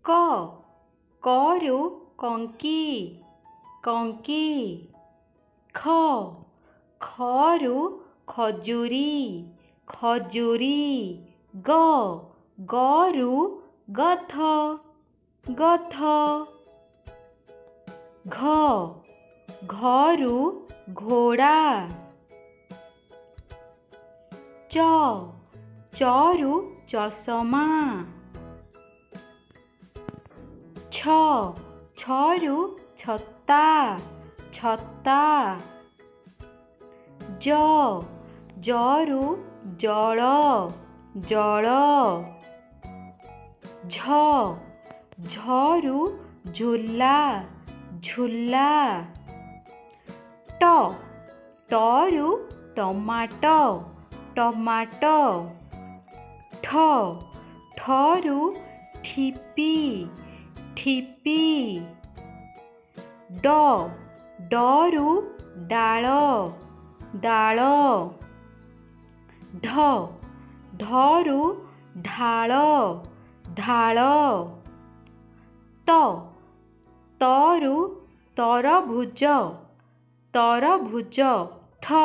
क करू कंकी कंकी ख खरू खजुरी खजुरी ग गरू गथ गथ घ घरू घोड़ा च चरू चषमा छ छरू छता छता ज जरू जल जल झ झरू झूला झूला ट टरू टमाटो टमाटो ठ ठरू ठिपी ठिपी ड डरू डाल डाल ढ ढरू ढाल ढाल त तरू तरभुज तरभुज थ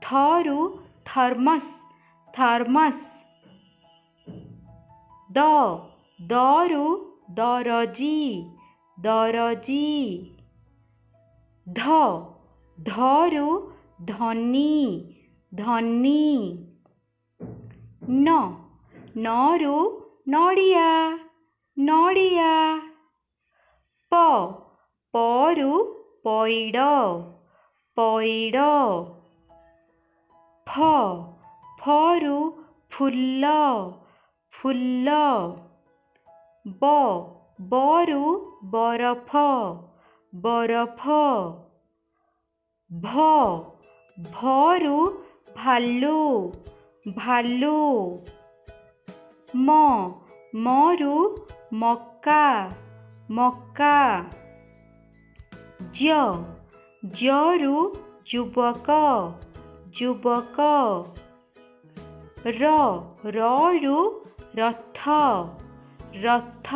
थरू थर्मस थर्मस द दरू दरजी दरजी ध धरू धनी धनी न नरू नड़िया नड़िया प परू पैड पैड फ फरू फुल फुल ब बरू बरफ बरफ भ भरू भालू भालू म मरू मक्का मक्का ज जरू युवक युवक र ररू रथ रथ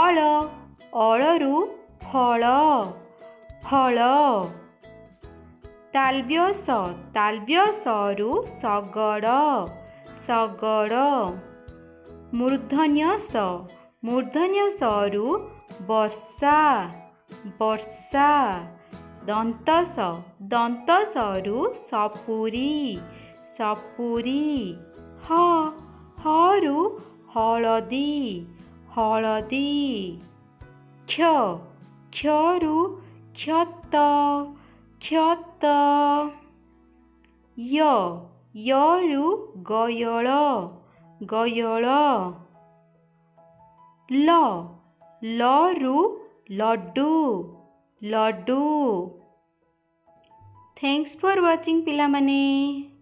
अळ अळरू फळ फळ तालव्यस तालव्यसरू शगड शगड मूर्धन्यस मूर्धन्यसरू वर्षा वर्षा दन्तस दन्तसरू सपुरी सपुरी ह हरू हळदी हळदी क्ष क्षरू क्षत क्षत य यरू गयळ गयळ ल लरू लड्डू लड्डू। थैंक्स फॉर वाचिंग पिला माने।